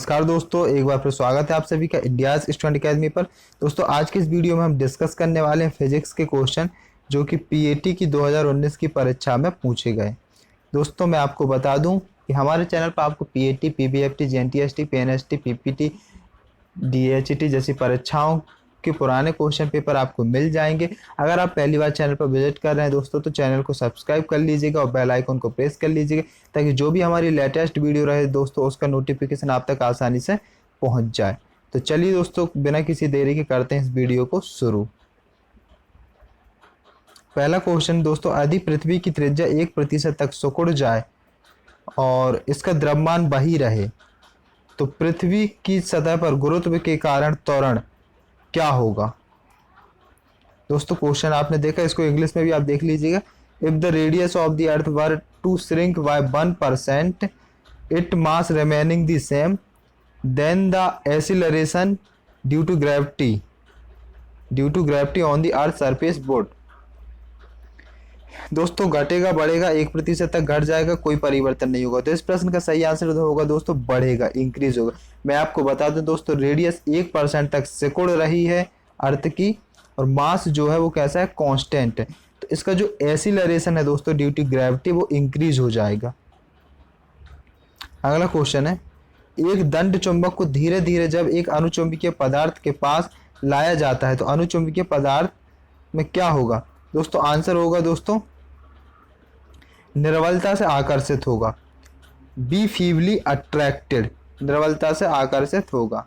नमस्कार दोस्तों, एक बार फिर स्वागत है आप सभी का इंडियाज स्टूडेंट अकेडमी पर। दोस्तों आज की इस वीडियो में हम डिस्कस करने वाले हैं फिजिक्स के क्वेश्चन जो कि पीएटी की 2019 की परीक्षा में पूछे गए। दोस्तों मैं आपको बता दूं कि हमारे चैनल पर आपको पीएटी, पीबीएफटी, जेएनटीएसटी, पीएनएसटी, पीपीटी, डीएचटी जैसी परीक्षाओं के पुराने क्वेश्चन पेपर आपको मिल जाएंगे। अगर आप पहली बार चैनल पर विजिट कर रहे हैं दोस्तों तो चैनल को सब्सक्राइब कर लीजिएगा और बेल आइकन को प्रेस कर लीजिएगा ताकि जो भी हमारी लेटेस्ट वीडियो रहे दोस्तों उसका नोटिफिकेशन आप तक आसानी से पहुंच जाए। तो चलिए दोस्तों बिना किसी देरी के करते हैं इस वीडियो को शुरू। पहला क्वेश्चन दोस्तों, यदि पृथ्वी की त्रिज्या 1% तक सिकुड़ जाए और इसका द्रव्यमान वही रहे तो पृथ्वी की सतह पर गुरुत्व के कारण त्वरण क्या होगा। दोस्तों क्वेश्चन आपने देखा, इसको इंग्लिश में भी आप देख लीजिएगा। If the radius of the earth were to shrink by 1%, it mass remaining the same, then the acceleration due to gravity on the earth surface would. दोस्तों घटेगा बढ़ेगा, 1% तक घट जाएगा, कोई परिवर्तन नहीं होगा। तो इस प्रश्न का सही आंसर होगा दोस्तों बढ़ेगा, इंक्रीज होगा। मैं आपको बता दूं दोस्तों, रेडियस 1% तक सिकुड़ रही है अर्थ की और मास जो है वो कैसा है, कांस्टेंट है। तो इसका जो एक्सीलरेशन है दोस्तों ड्यू टू ग्रेविटी वो इंक्रीज हो जाएगा। अगला क्वेश्चन है, एक दंड चुंबक को धीरे धीरे जब एक अनुचुंबकीय पदार्थ के पास लाया जाता है तो अनुचुंबकीय पदार्थ में क्या होगा। दोस्तों आंसर होगा दोस्तों निर्बलता से आकर्षित होगा। बी फीवली अट्रैक्टेड, निर्बलता से आकर्षित होगा।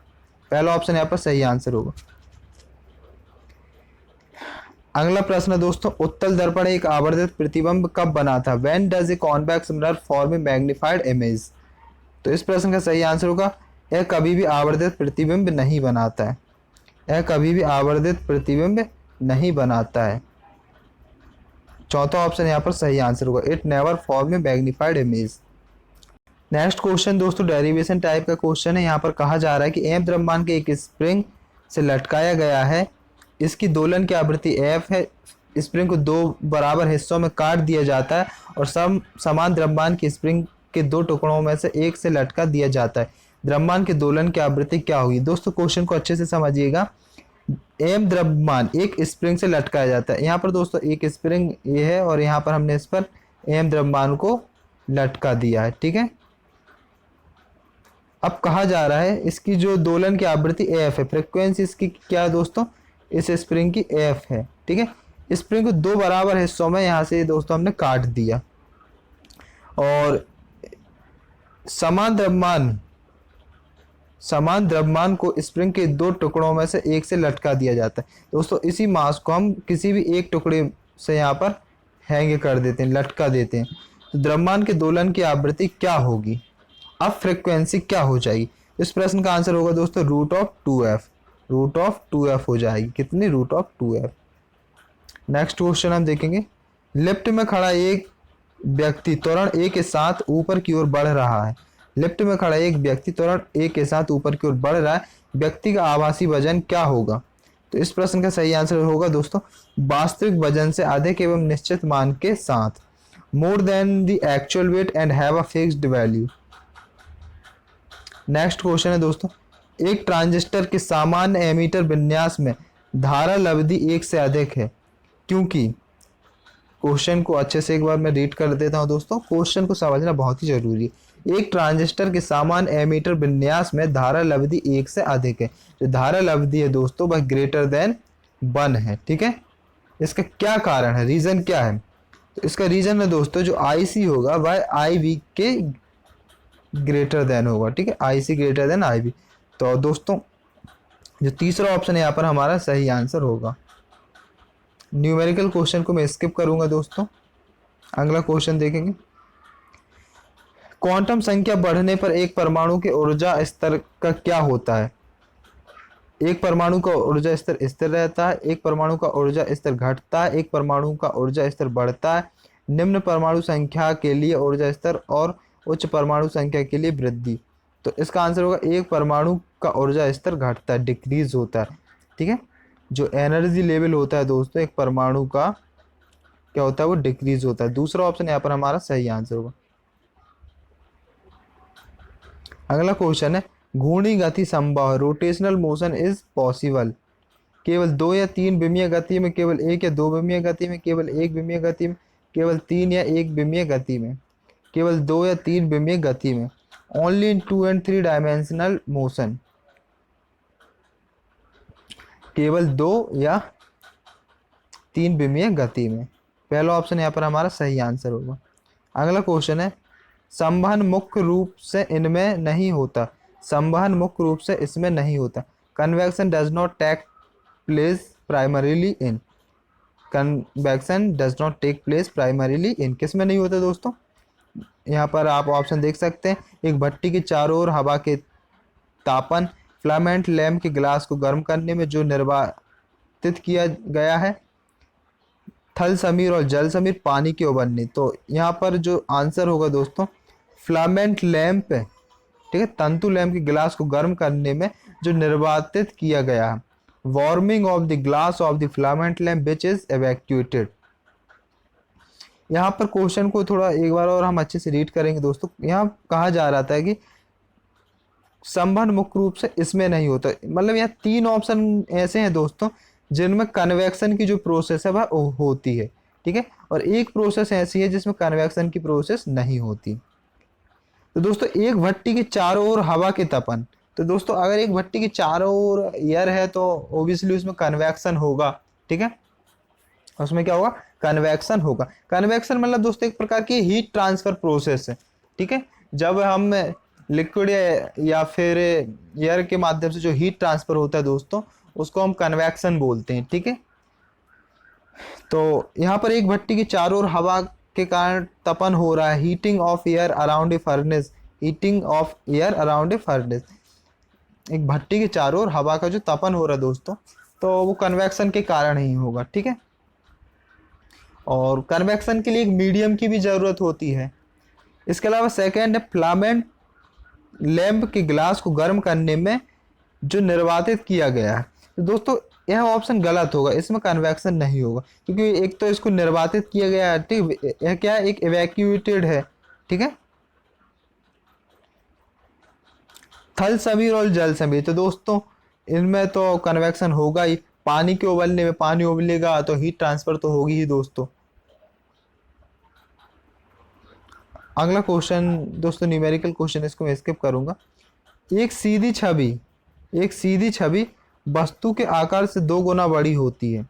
पहला ऑप्शन यहाँ पर सही आंसर होगा। अगला प्रश्न है दोस्तों, उत्तल दर्पण एक आवर्धित प्रतिबिंब कब बना था। When does a convex mirror form A magnified image. तो इस प्रश्न का सही आंसर होगा यह कभी भी आवर्धित प्रतिबिंब नहीं बनाता है। यह कभी भी आवर्धित प्रतिबिंब नहीं बनाता है। चौथा ऑप्शन यहाँ पर सही आंसर होगा, it never form A magnified image. Next question दोस्तों डेरिवेशन टाइप का क्वेश्चन है। यहाँ पर कहा जा रहा है कि एम द्रव्यमान के एक स्प्रिंग से लटकाया गया है, इसकी दोलन की आवृत्ति एफ है, स्प्रिंग को दो बराबर हिस्सों में काट दिया जाता है और समान द्रव्यमान की स्प्रिंग के दो टुकड़ों में से एक से लटका दिया जाता है। द्रव्यमान के दोलन की आवृत्ति क्या होगी। दोस्तों क्वेश्चन को अच्छे से समझिएगा। एम द्रव्यमान एक स्प्रिंग से लटकाया जाता है। यहाँ पर दोस्तों एक स्प्रिंग ये है और यहाँ पर हमने इस पर एम द्रव्यमान को लटका दिया है, ठीक है। अब कहा जा रहा है इसकी जो दोलन की आवृत्ति एफ है, फ्रीक्वेंसी इसकी क्या है दोस्तों, इस स्प्रिंग की एफ है, ठीक है। स्प्रिंग को दो बराबर हिस्सों में यहाँ से दोस्तों हमने काट दिया और समान द्रव्यमान को स्प्रिंग के दो टुकड़ों में से एक से लटका दिया जाता है। दोस्तों इसी मास को हम किसी भी एक टुकड़े से यहाँ पर हैंग कर देते हैं, लटका देते हैं। तो द्रव्यमान के दोलन की आवृत्ति क्या होगी, अब फ्रीक्वेंसी क्या हो जाएगी। इस प्रश्न का आंसर होगा दोस्तों रूट ऑफ टू एफ हो जाएगी। कितनी, root of 2f। Next question हम देखेंगे, लिफ्ट में खड़ा एक व्यक्ति त्वरण a के साथ ऊपर की ओर बढ़ रहा है। लिफ्ट में खड़ा एक व्यक्ति त्वरण a के साथ ऊपर की ओर बढ़ रहा है, व्यक्ति का आभासी वजन क्या होगा। तो इस प्रश्न का सही आंसर होगा दोस्तों वास्तविक वजन से अधिक एवं निश्चित मान के साथ, more than the actual wait and have a fixed value. Next question है दोस्तों, एक ट्रांजिस्टर के सामान्य एमीटर विन्यास में धारा लब्धि 1 से अधिक है क्योंकि। क्वेश्चन को अच्छे से एक बार मैं रीड कर देता हूं दोस्तों, क्वेश्चन को समझना बहुत ही जरूरी है। एक ट्रांजिस्टर के सामान्य एमीटर विन्यास में धारा लब्धि 1 से अधिक है। जो धारा लब्धि है दोस्तों वह ग्रेटर देन 1 है, ठीक है। इसका क्या कारण है, रीजन क्या है। तो इसका रीजन है दोस्तों जो IC होगा वह IB के ग्रेटर देन होगा, ठीक है। IC greater than IB। तो दोस्तों जो तीसरा ऑप्शन है यहाँ पर हमारा सही आंसर होगा। न्यूमेरिकल क्वेश्चन को मैं स्किप करूंगा दोस्तों। अगला क्वेश्चन देखेंगे, क्वांटम संख्या बढ़ने पर एक परमाणु के ऊर्जा स्तर का क्या होता है। एक परमाणु का ऊर्जा स्तर स्थिर रहता है, एक परमाणु का ऊर्जा स्तर घटता है, एक परमाणु का ऊर्जा स्तर बढ़ता है। निम्न परमाणु संख्या के लिए ऊर्जा स्तर और उच्च परमाणु संख्या के लिए वृद्धि। तो इसका आंसर होगा एक परमाणु का ऊर्जा स्तर घटता है, डिक्रीज होता है, ठीक है। जो एनर्जी लेवल होता है दोस्तों एक परमाणु का क्या होता है, वो डिक्रीज होता है। दूसरा ऑप्शन यहाँ पर हमारा सही आंसर होगा। अगला क्वेश्चन है, घूर्णी गति संभव है, रोटेशनल मोशन इज पॉसिबल। केवल 2 या 3 विमीय गति में, केवल 1 या 2 विमीय गति में, केवल 1 विमीय गति में, केवल 3 या 1 विमीय गति में, केवल 2 या 3 विमीय गति में। Only in 2 and 3 dimensional motion, केवल 2 या 3 विमीय गति में। पहला ऑप्शन यहाँ पर हमारा सही आंसर होगा। अगला क्वेश्चन है, संवहन मुख्य रूप से इनमें नहीं होता। संवहन मुख्य रूप से इसमें नहीं होता। Convection does not take place primarily in. Convection does not take place primarily in किस में नहीं होता दोस्तों? यहाँ पर आप ऑप्शन देख सकते हैं। एक भट्टी के चारों ओर हवा के तापन, फिलामेंट लैंप के ग्लास को गर्म करने में जो निर्वातित किया गया है, थल समीर और जल समीर पानी के उबलने। तो यहाँ पर जो आंसर होगा दोस्तों फिलामेंट लैंप है, ठीक है, तंतु लैंप के ग्लास को गर्म करने में जो निर्वातित किया गया है। Warming of the glass of the filament lamp which is evacuated. यहाँ पर क्वेश्चन को थोड़ा एक बार और हम अच्छे से रीड करेंगे दोस्तों। यहाँ कहा जा रहा था कि संवहन मुख्य रूप से इसमें नहीं होता, मतलब यहाँ 3 ऑप्शन ऐसे हैं दोस्तों जिनमें कन्वेक्शन की जो प्रोसेस है वह होती है, ठीक है, और एक प्रोसेस ऐसी है जिसमें कन्वेक्शन की प्रोसेस नहीं होती। तो दोस्तों एक भट्टी के चारों ओर हवा के तपन, तो दोस्तों अगर एक भट्टी के चारों ओर एयर है तो ऑब्वियसली उसमें कन्वेक्शन होगा, ठीक है, उसमें क्या होगा? कन्वेक्शन होगा। कन्वेक्शन मतलब दोस्तों एक प्रकार की हीट ट्रांसफर प्रोसेस है, ठीक है। जब हम लिक्विड या फिर एयर के माध्यम से जो हीट ट्रांसफर होता है दोस्तों उसको हम कन्वेक्शन बोलते हैं, ठीक है। तो यहाँ पर एक भट्टी के चारों ओर हवा के कारण तपन हो रहा है, heating of air around a furnace, heating of air around a furnace. एक भट्टी के चारों ओर हवा का जो तपन हो रहा है दोस्तों तो वो कन्वेक्शन के कारण ही होगा, ठीक है। और कन्वेक्शन के लिए एक मीडियम की भी ज़रूरत होती है। इसके अलावा सेकेंड है फिलामेंट लैंप के ग्लास को गर्म करने में जो निर्वातित किया गया है। तो दोस्तों यह ऑप्शन गलत होगा, इसमें कन्वेक्शन नहीं होगा क्योंकि एक तो इसको निर्वातित किया गया है, ठीक, यह क्या है? एक इवैक्यूएटेड है, ठीक है। थल समीर और जल समीर, तो दोस्तों इनमें तो कन्वेक्शन होगा ही। पानी के उबलने में पानी उबलेगा तो हीट ट्रांसफर तो होगी ही दोस्तों। अगला क्वेश्चन दोस्तों न्यूमेरिकल क्वेश्चन, इसको मैं स्किप करूंगा। एक सीधी छवि वस्तु के आकार से 2 गुना बड़ी होती है।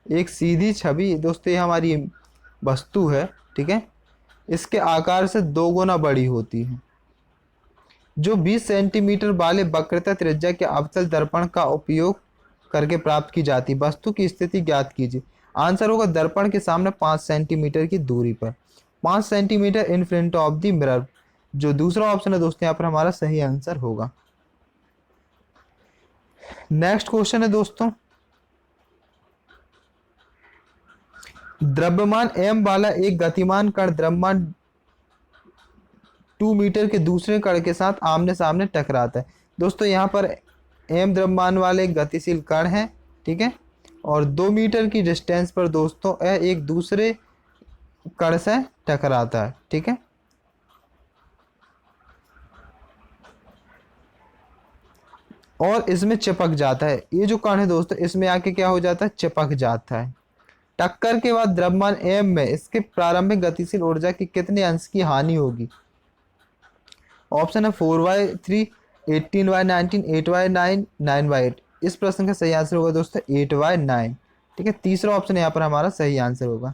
एक सीधी छवि दोस्तों ये हमारी वस्तु है, ठीक है, इसके आकार से 2 गुना बड़ी होती है, जो 20 सेंटीमीटर वाले वक्रता त्रिज्या के अवतल दर्पण का उपयोग करके प्राप्त की जाती है। वस्तु की स्थिति ज्ञात कीजिए। आंसर होगा दर्पण के सामने 5 सेंटीमीटर की दूरी पर, 5 centimetre in front of the mirror. जो दूसरा ऑप्शन है दोस्तों यहाँ पर हमारा सही आंसर होगा। नेक्स्ट क्वेश्चन है दोस्तों, द्रव्यमान m वाला एक गतिमान कण द्रव्यमान 2 मीटर के दूसरे कण के साथ आमने सामने टकराता है। दोस्तों यहाँ पर m द्रव्यमान वाले एक गतिशील कण है, ठीक है, और 2 मीटर की डिस्टेंस पर दोस्तों यह एक दूसरे कण से टकराता है, ठीक है। और इसमें चिपक जाता है। ये जो कण है दोस्तों इसमें आके क्या हो जाता है? चिपक जाता है। टक्कर के बाद द्रव्यमान m में इसके प्रारंभिक गतिशील ऊर्जा की कितने अंश की हानि होगी? ऑप्शन है 4/3, 18/19, 8/9, 9/8। इस प्रश्न का सही आंसर होगा दोस्तों 8/9, ठीक है। तीसरा ऑप्शन यहाँ पर हमारा सही आंसर होगा।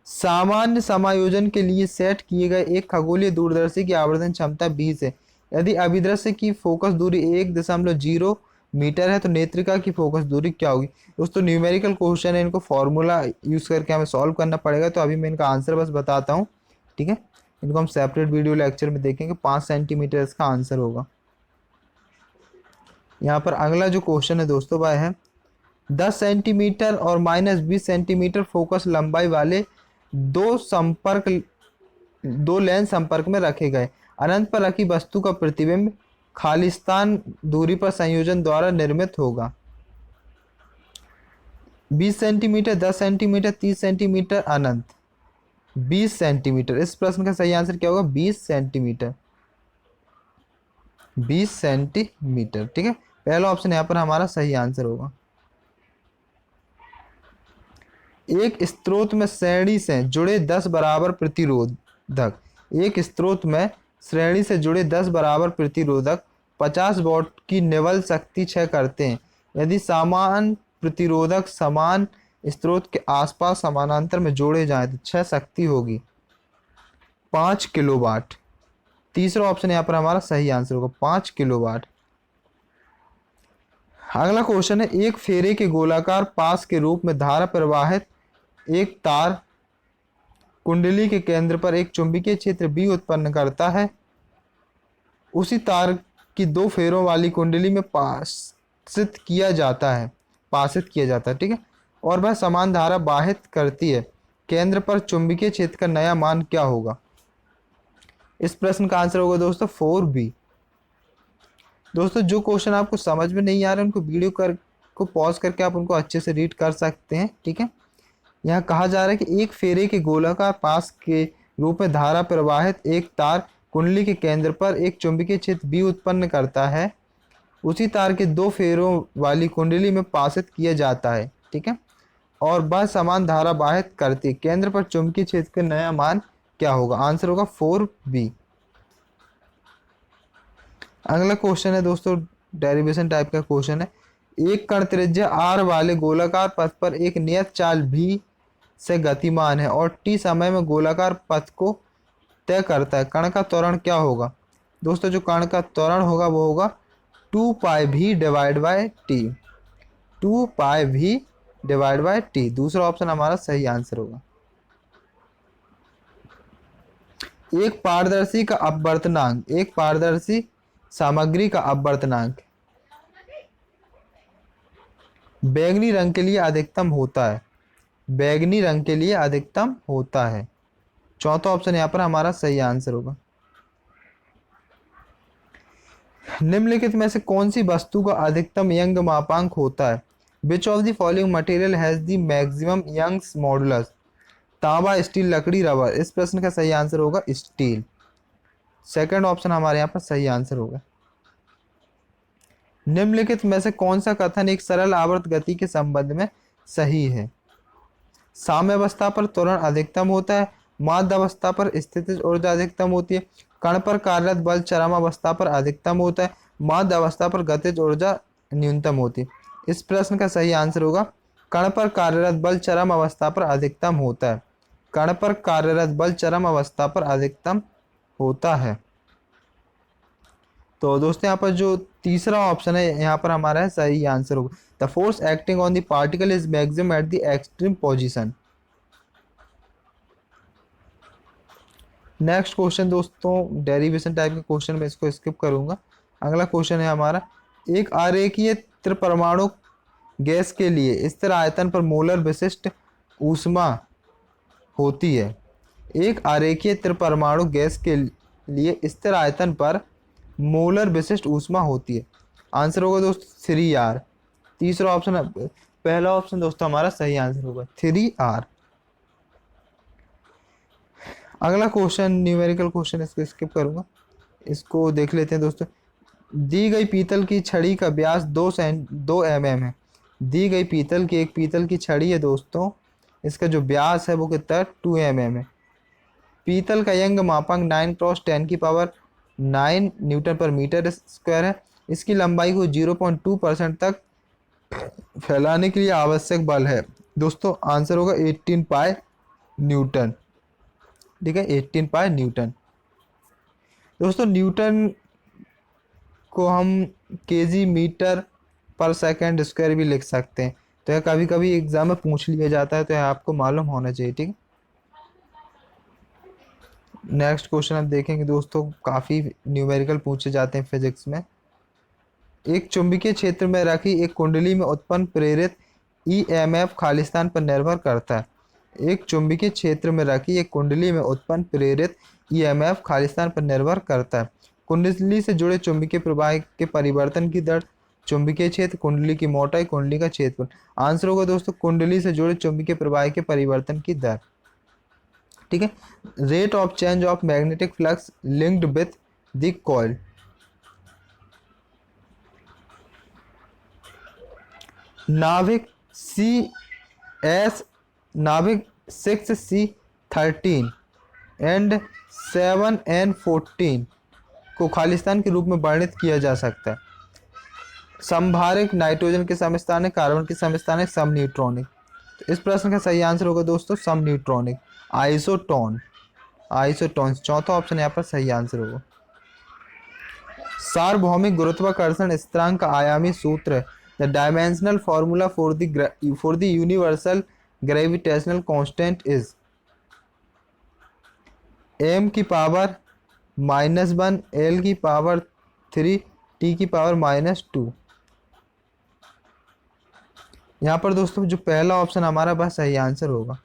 सामान्य समायोजन के लिए सेट किए गए एक खगोलीय दूरदर्शी की आवर्धन क्षमता 20 है। यदि अभिदृश्य की फोकस दूरी 1.0 मीटर है तो नेत्रिका की फोकस दूरी क्या होगी? दोस्तों न्यूमेरिकल क्वेश्चन है, इनको फॉर्मूला यूज करके हमें सॉल्व करना पड़ेगा, तो अभी मैं इनका आंसर बस बताता हूँ, ठीक है। इनको हम सेपरेट वीडियो लेक्चर में देखेंगे। 5 सेंटीमीटर इसका आंसर होगा। यहाँ पर अगला जो क्वेश्चन है दोस्तों वह है 10 सेंटीमीटर और -20 सेंटीमीटर फोकस लंबाई वाले दो लेंस संपर्क में रखे गए। अनंत पर रखी वस्तु का प्रतिबिंब खालिस्तान दूरी पर संयोजन द्वारा निर्मित होगा। 20 सेंटीमीटर, 10 सेंटीमीटर, 30 सेंटीमीटर, अनंत 20 सेंटीमीटर। इस प्रश्न का सही आंसर क्या होगा? 20 सेंटीमीटर। 20 सेंटीमीटर। ठीक है, पहला ऑप्शन यहाँ पर हमारा सही आंसर होगा। एक स्रोत में श्रेणी से जुड़े 10 बराबर प्रतिरोधक, एक स्रोत में श्रेणी से जुड़े 10 बराबर प्रतिरोधक 50 वॉट की निवल शक्ति क्षय करते हैं यदि समान प्रतिरोधक समान स्रोत के आसपास समानांतर में जोड़े जाएं तो क्षय शक्ति होगी 5 किलोवाट। तीसरा ऑप्शन यहाँ पर हमारा सही आंसर होगा 5 किलोवाट। अगला क्वेश्चन है, एक फेरे के गोलाकार पास के रूप में धारा प्रवाहित एक तार कुंडली के केंद्र पर एक चुंबकीय क्षेत्र B उत्पन्न करता है। उसी तार की दो फेरों वाली कुंडली में पासित किया जाता है ठीक है, और वह समान धारा बाहित करती है। केंद्र पर चुंबकीय क्षेत्र का नया मान क्या होगा? इस प्रश्न का आंसर होगा दोस्तों 4B। दोस्तों जो क्वेश्चन आपको समझ में नहीं आ रहा है उनको वीडियो को पॉज करके आप उनको अच्छे से रीड कर सकते हैं। ठीक है, यहाँ कहा जा रहा है कि एक फेरे के गोलाकार पास के रूप में धारा प्रवाहित एक तार कुंडली के केंद्र पर एक चुंबकीय क्षेत्र B उत्पन्न करता है। उसी तार के दो फेरों वाली कुंडली में पासित किया जाता है। ठीक है, और वह समान धारा बाहित करती है। केंद्र पर चुंबकीय क्षेत्र का नया मान क्या होगा? आंसर होगा 4B। अगला क्वेश्चन है दोस्तों, डेरिवेशन टाइप का क्वेश्चन है। एक कण त्रिज्या r वाले गोलाकार पथ पर एक नियत चाल v से गतिमान है और t समय में गोलाकार पथ को तय करता है। कण का त्वरण क्या होगा? दोस्तों जो कण का त्वरण होगा वो होगा 2 पाई v divide by T. 2 pi v divide by T. दूसरा ऑप्शन हमारा सही आंसर होगा। एक पारदर्शी का अपवर्तनांक, एक पारदर्शी सामग्री का अपवर्तनांक बैंगनी रंग के लिए अधिकतम होता है। बैंगनी रंग के लिए अधिकतम होता है। चौथा ऑप्शन यहाँ पर हमारा सही आंसर होगा। निम्नलिखित में से कौन सी वस्तु का अधिकतम यंग मापांक होता है? Which of the following material has the maximum Young's modulus? तांबा, स्टील, लकड़ी, रबर। इस प्रश्न का सही आंसर होगा स्टील। सेकंड ऑप्शन हमारे यहाँ पर सही आंसर होगा। निम्नलिखित में से कौन सा कथन एक सरल आवर्त गति के संबंध में सही है? साम्यावस्था पर त्वरण अधिकतम होता है, माध्य अवस्था पर स्थितिज ऊर्जा अधिकतम होती है, कण पर कार्यरत बल चरमावस्था पर अधिकतम होता है, माध्य अवस्था पर गतिज ऊर्जा न्यूनतम होती है। इस प्रश्न का सही आंसर होगा कण पर कार्यरत बल चरम अवस्था पर अधिकतम होता है। कण पर कार्यरत बल चरम अवस्था पर अधिकतम होता है। तो दोस्तों यहाँ पर जो तीसरा ऑप्शन है यहाँ पर हमारा है सही आंसर होगा। The force acting on the particle is maximum at the extreme position. Next question दोस्तों डेरिवेशन टाइप के क्वेश्चन में इसको स्किप करूंगा। अगला क्वेश्चन है हमारा, एक आरेखीय त्रिपरमाणु गैस के लिए स्थिर आयतन पर मोलर विशिष्ट ऊष्मा होती है। एक आरेखीय त्रिपरमाणु गैस के लिए स्थिर आयतन पर मोलर विशिष्ट ऊष्मा होती है। आंसर होगा दोस्तों 3R। तीसरा ऑप्शन, पहला ऑप्शन दोस्तों हमारा सही आंसर होगा 3R। अगला क्वेश्चन न्यूमेरिकल क्वेश्चन, इसको स्किप करूंगा, इसको देख लेते हैं दोस्तों। दी गई पीतल की छड़ी का व्यास 2 mm है। दी गई पीतल की छड़ी है दोस्तों, इसका जो व्यास है वो कितना है 2 mm है। पीतल का यंग मापांक 9 × 10⁹ न्यूटन पर मीटर स्क्वायर है। इसकी लंबाई को 0.2% तक फैलाने के लिए आवश्यक बल है दोस्तों। आंसर होगा 18 पाई न्यूटन। ठीक है, 18 पाई न्यूटन। दोस्तों न्यूटन को हम केजी मीटर पर सेकंड स्क्वायर भी लिख सकते हैं। तो यह कभी कभी एग्जाम में पूछ लिया जाता है, तो यह आपको मालूम होना चाहिए। ठीक है, नेक्स्ट क्वेश्चन आप देखेंगे दोस्तों, काफ़ी न्यूमेरिकल पूछे जाते हैं फिजिक्स में। एक चुंबकीय क्षेत्र में रखी एक कुंडली में उत्पन्न प्रेरित ईएमएफ खालिस्तान पर निर्भर करता है। एक चुंबकीय क्षेत्र में रखी एक कुंडली में उत्पन्न प्रेरित ईएमएफ खालिस्तान पर निर्भर करता है। कुंडली से जुड़े चुंबकीय प्रवाह के परिवर्तन की दर, चुंबकीय क्षेत्र, कुंडली की मोटाई, कुंडली का क्षेत्रफल। आंसर होगा दोस्तों कुंडली से जुड़े चुंबकीय प्रवाह के परिवर्तन की दर। ठीक है, rate of change of magnetic flux linked with the coil. नाभिक नाभिक 6C13 एंड 7N14 को खालिस्तान के रूप में वर्णित किया जा सकता है। संभारिक नाइट्रोजन के समस्थानिक, कार्बन के समस्थानिक, सम न्यूट्रॉनिक। तो इस प्रश्न का सही आंसर होगा दोस्तों सम न्यूट्रॉनिक, आइसोटोन। चौथा ऑप्शन यहाँ पर सही आंसर होगा। सार्वभौमिक गुरुत्वाकर्षण स्थिरांक का आयामी सूत्र है। The dimensional formula for the universal gravitational constant is m की पावर -1, l की पावर 3, t की पावर -2। यहाँ पर दोस्तों जो पहला ऑप्शन हमारा पास सही आंसर होगा।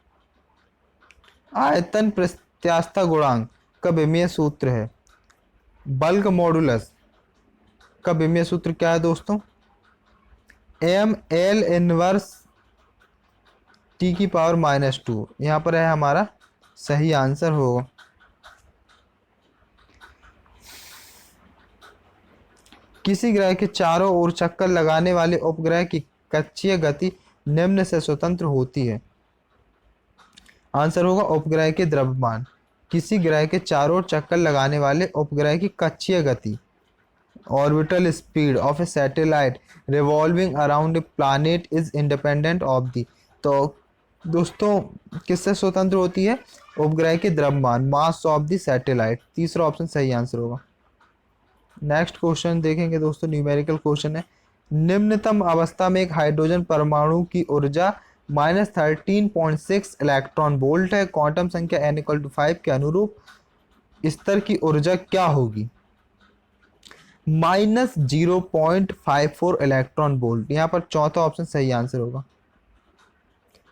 आयतन प्रत्यास्थता गुणांक का विमीय सूत्र है। बल्क मॉडुलस का विमीय सूत्र क्या है दोस्तों? m l इनवर्स t की पावर -2। यहाँ पर है हमारा सही आंसर होगा। किसी ग्रह के चारों ओर चक्कर लगाने वाले उपग्रह की कक्षीय गति निम्न से स्वतंत्र होती है। आंसर होगा उपग्रह के द्रव्यमान। किसी ग्रह के चारों ओर चक्कर लगाने वाले उपग्रह की कक्षीय गति, orbital speed of A satellite revolving around a planet is independent of the. तो दोस्तों किससे स्वतंत्र होती है? उपग्रह के द्रव्यमान, मास ऑफ द सैटेलाइट। तीसरा ऑप्शन सही आंसर होगा। नेक्स्ट क्वेश्चन देखेंगे दोस्तों, न्यूमेरिकल क्वेश्चन है। निम्नतम अवस्था में एक हाइड्रोजन परमाणु की ऊर्जा -13.6 इलेक्ट्रॉन वोल्ट है। क्वांटम संख्या n = 5 के अनुरूप स्तर की ऊर्जा क्या होगी? -0.54 इलेक्ट्रॉन वोल्ट। यहाँ पर चौथा ऑप्शन सही आंसर होगा।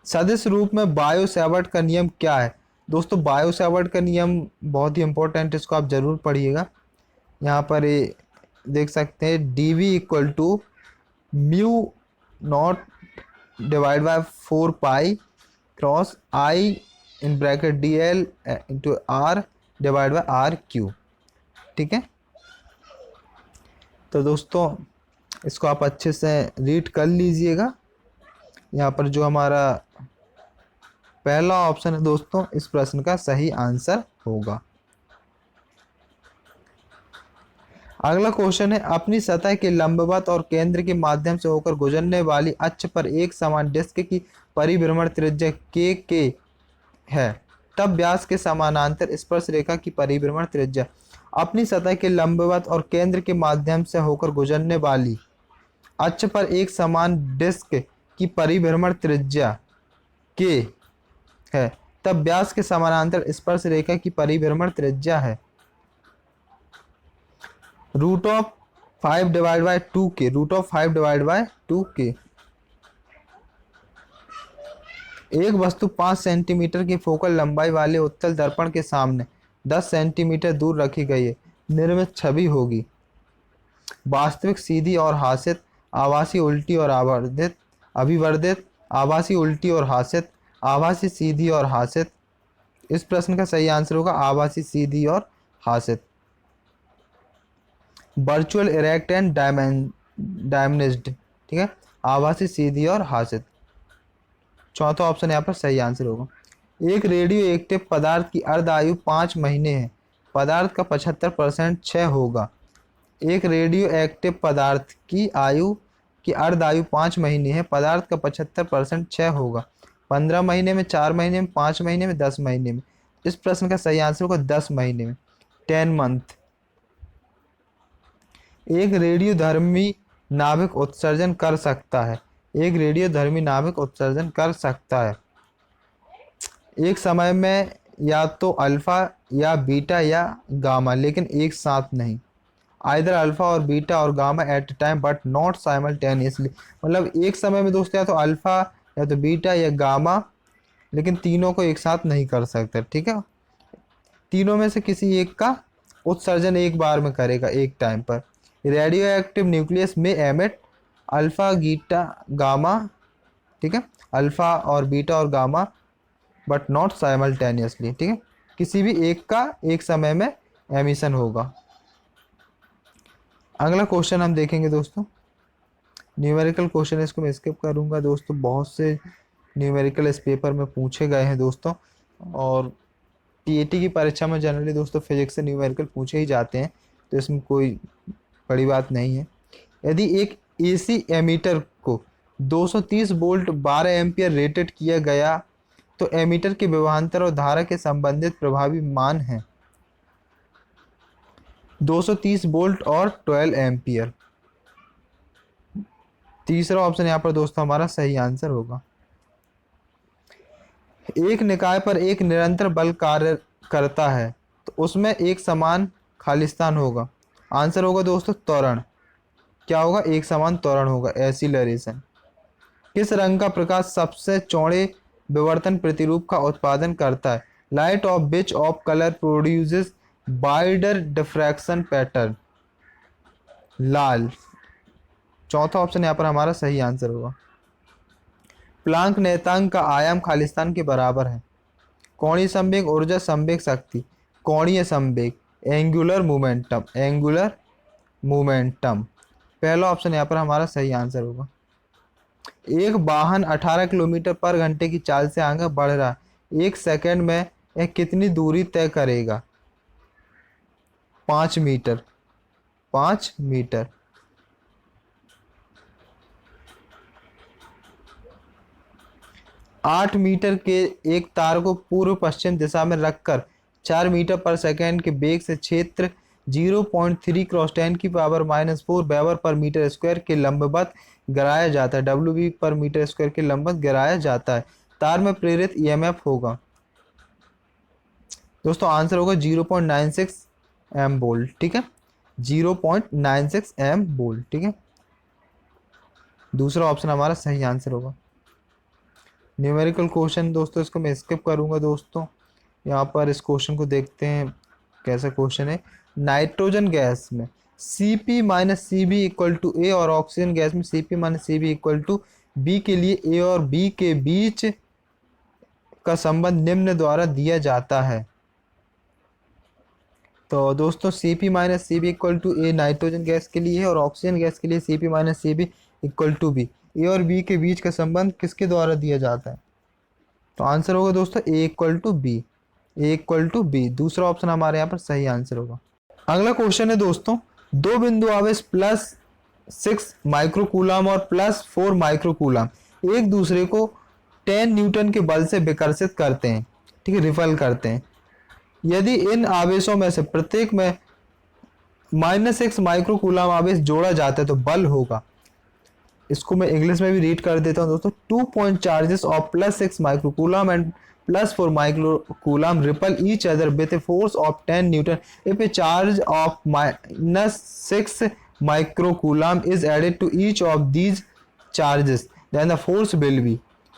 सदिश रूप में बायो सेवर्ट का नियम क्या है? दोस्तों बायो सेवर्ट का नियम बहुत ही इंपॉर्टेंट, इसको आप जरूर पढ़िएगा। यहाँ पर ये देख सकते हैं dV = μ0 / 4 pi cross I (dl × r / r³। ठीक है, तो दोस्तों इसको आप अच्छे से रीड कर लीजिएगा। यहाँ पर जो हमारा पहला ऑप्शन है दोस्तों इस प्रश्न का सही आंसर होगा। अगला क्वेश्चन है, अपनी सतह के लंबवत और केंद्र के माध्यम से होकर गुजरने वाली अक्ष पर एक समान डिस्क की परिभ्रमण त्रिज्या k है, तब व्यास के समानांतर स्पर्श रेखा की परिभ्रमण त्रिज्या। अपनी सतह के लंबवत और केंद्र के माध्यम से होकर गुजरने वाली अक्ष पर एक समान डिस्क की परिभ्रमण त्रिज्या k है, तब व्यास के समानांतर स्पर्श रेखा की परिभ्रमण त्रिज्या है √5 / 2k। √5 / 2k। एक वस्तु 5 सेंटीमीटर की फोकल लंबाई वाले उत्तल दर्पण के सामने 10 सेंटीमीटर दूर रखी गई है। निर्मित छवि होगी वास्तविक सीधी और हासित, आभासी उल्टी और अभिवर्धित, आभासी उल्टी और हासित, आभासी सीधी और हासित। इस प्रश्न का सही आंसर होगा आभासी सीधी और हासित। Virtual erect and diminished. ठीक है, आभासी सीधी और हासित। चौथा ऑप्शन यहाँ पर सही आंसर होगा। एक रेडियो एक्टिव पदार्थ की अर्ध आयु 5 महीने है, पदार्थ का 75% क्षय होगा। एक रेडियो एक्टिव पदार्थ की अर्ध आयु 5 महीने है, पदार्थ का 75% क्षय होगा। 15 महीने में, 4 महीने में, 5 महीने में, 10 महीने में। इस प्रश्न का सही आंसर होगा 10 महीने में, 10 मंथ। एक रेडियोधर्मी नाभिक उत्सर्जन कर सकता है। एक रेडियोधर्मी नाभिक उत्सर्जन कर सकता है एक समय में या तो अल्फा या बीटा या गामा, लेकिन एक साथ नहीं। आइदर अल्फा और बीटा और gamma at a time but not simultaneously. मतलब एक समय में दोस्तों या तो अल्फा या तो बीटा या गामा, लेकिन तीनों को एक साथ नहीं कर सकते। ठीक है, तीनों में से किसी एक का उत्सर्जन एक बार में करेगा एक टाइम पर। रेडियो एक्टिव न्यूक्लियस में एमिट अल्फा बीटा गामा। ठीक है, अल्फा और बीटा और गामा बट नॉट साइमल्टेनियसली। ठीक है, किसी भी एक का एक समय में एमिशन होगा। अगला क्वेश्चन हम देखेंगे दोस्तों, न्यूमेरिकल क्वेश्चन है, इसको मैं स्किप करूंगा दोस्तों। बहुत से न्यूमेरिकल इस पेपर में पूछे गए हैं दोस्तों, और टीएटी की परीक्षा में जनरली दोस्तों फिजिक्स से न्यूमेरिकल पूछे ही जाते हैं, तो इसमें कोई बड़ी बात नहीं है। यदि एक एसी एमीटर को 230 वोल्ट 12 एम्पियर रेटेड किया गया तो एमीटर के विभवांतर और धारा के संबंधित प्रभावी मान हैं 230 वोल्ट और 12 एम्पियर। तीसरा ऑप्शन यहाँ पर दोस्तों हमारा सही आंसर होगा। एक निकाय पर एक निरंतर बल कार्य करता है तो उसमें एक समान खालिस्तान होगा। आंसर होगा दोस्तों त्वरण। क्या होगा? एक समान त्वरण होगा, एसिलरेशन। किस रंग का प्रकाश सबसे चौड़े विवर्तन प्रतिरूप का उत्पादन करता है? Light of which of colour produces wider diffraction pattern? लाल। चौथा ऑप्शन यहाँ पर हमारा सही आंसर होगा। प्लांक नियतांक का आयाम खालिस्तान के बराबर है। कोणीय संवेग, ऊर्जा, संवेग, शक्ति। कोणीय संवेग, एंगुलर मोमेंटम, एंगुलर मोमेंटम। पहला ऑप्शन यहाँ पर हमारा सही आंसर होगा। एक वाहन 18 किलोमीटर पर घंटे की चाल से आगे बढ़ रहा है, एक सेकंड में यह कितनी दूरी तय करेगा? 5 मीटर। 5 मीटर। 8 मीटर के एक तार को पूर्व पश्चिम दिशा में रखकर 4 मीटर पर सेकंड के वेग से क्षेत्र 0.3 क्रॉस 10 की पावर -4 वेबर पर मीटर स्क्वायर के लंबवत गिराया जाता है। WV पर मीटर स्क्वायर के लंबवत गिराया जाता है। तार में प्रेरित EMF होगा दोस्तों, आंसर होगा 0.96 एम वोल्ट। ठीक है, 0.96 एम वोल्ट। ठीक है, दूसरा ऑप्शन हमारा सही आंसर होगा। न्यूमेरिकल क्वेश्चन दोस्तों, इसको मैं स्किप करूंगा दोस्तों। यहाँ पर इस क्वेश्चन को देखते हैं कैसा क्वेश्चन है। नाइट्रोजन गैस में Cp - Cb = A और ऑक्सीजन गैस में Cp - Cb = B के लिए A और B के बीच का संबंध निम्न द्वारा दिया जाता है। तो दोस्तों Cp - Cb = A nitrogen gas के लिए है और ऑक्सीजन गैस के लिए Cp - Cb = B। ए और बी के बीच का संबंध किसके द्वारा दिया जाता है? तो आंसर होगा दोस्तों A = B। A = B। दूसरा ऑप्शन हमारे यहाँ पर सही आंसर होगा। अगला क्वेश्चन है दोस्तों, दो बिंदु आवेश +6 माइक्रोकूलम और +4 माइक्रोकूलम एक दूसरे को 10 न्यूटन के बल से विकर्षित करते हैं। ठीक है, रिपल करते हैं। यदि इन आवेशों में से प्रत्येक में -6 माइक्रोकूलम आवेश जोड़ा जाता है तो बल होगा। इसको मैं इंग्लिश में भी रीड कर देता हूं दोस्तों। 2 point charges of +6 microcoulomb and +4 microcoulomb repel each other with a force of 10 Newton. If a charge of -6 microcoulomb is added to each of these charges, then the force will be।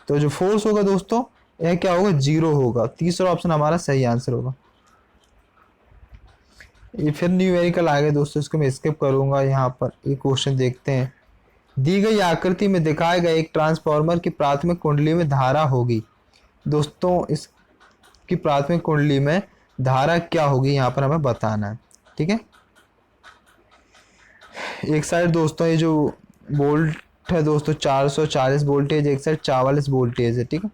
तो जो force होगा दोस्तों यह क्या होगा? 0 होगा। तीसरा option हमारा सही आंसर होगा। ये फिर न्यूमेरिकल आ गए दोस्तों, इसको मैं स्किप करूंगा। यहाँ पर एक क्वेश्चन देखते हैं। दी गई आकृति में दिखाए गए एक ट्रांसफार्मर की प्राथमिक कुंडली में धारा होगी। दोस्तों इसकी प्राथमिक कुंडली में धारा क्या होगी यहाँ पर हमें बताना है। ठीक है, एक साइड दोस्तों ये जो वोल्ट है दोस्तों 440 वोल्टेज, एक साइड 44 वोल्टेज है। ठीक है,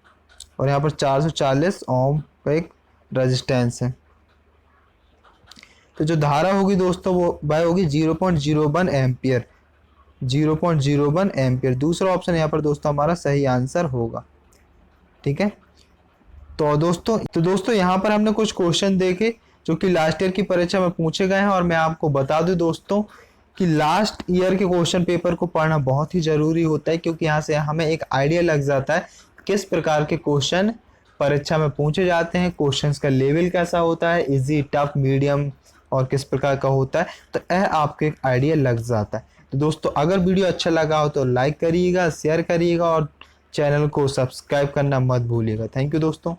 और यहाँ पर 440 ओम का एक रेजिस्टेंस है। तो जो धारा होगी दोस्तों वो वह होगी 0.01 एम्पियर। 0.01 एम्पियर। दूसरा ऑप्शन यहाँ पर दोस्तों हमारा सही आंसर होगा। ठीक है, तो दोस्तों यहाँ पर हमने कुछ क्वेश्चन देखे जो कि लास्ट ईयर की परीक्षा में पूछे गए हैं। और मैं आपको बता दूं दोस्तों कि लास्ट ईयर के क्वेश्चन पेपर को पढ़ना बहुत ही ज़रूरी होता है, क्योंकि यहाँ से हमें एक आइडिया लग जाता है किस प्रकार के क्वेश्चन परीक्षा में पूछे जाते हैं, क्वेश्चंस का लेवल कैसा होता है, इजी, टफ, मीडियम और किस प्रकार का होता है। तो यह आपको एक आइडिया लग जाता है। तो दोस्तों अगर वीडियो अच्छा लगा हो तो लाइक करिएगा, शेयर करिएगा और चैनल को सब्सक्राइब करना मत भूलिएगा। थैंक यू दोस्तों।